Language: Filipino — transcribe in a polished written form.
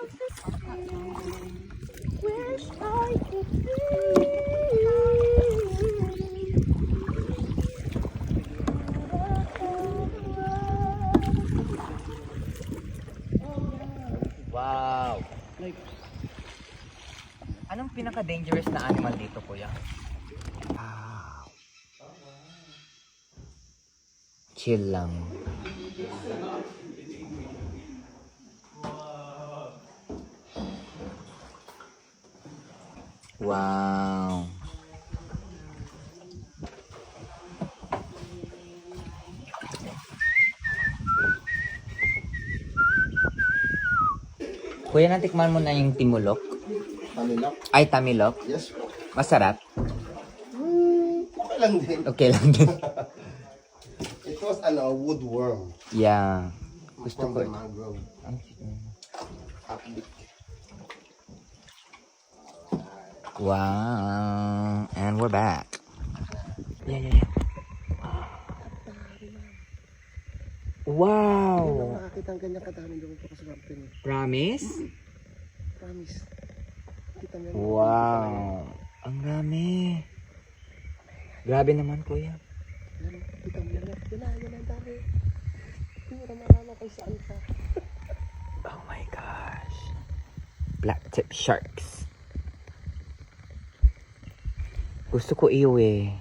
Wish I could be. Wow! Anong pinaka-dangerous na animal dito, kuya? Wow! Chill lang. Wow! Kuya, natikman mo na yung timulok? Tamilok? Ay, tamilok? Yes po. Masarap? Okay lang din. Okay lang din. It was woodworm Yeah. Gusto from ko. the mangrove. Upbeat. Wow. And we're back. Yeah. Wow. Nakakita ang ganyan kadami doon po sa company. Promise? Promise. Kita mo. Wow. Ang dami. Grabe naman, kuya. Kita mo yan. Yan ang dami. Pura malala kung saan ka. Oh my gosh. Black tip sharks. Gusto ko iyo eh.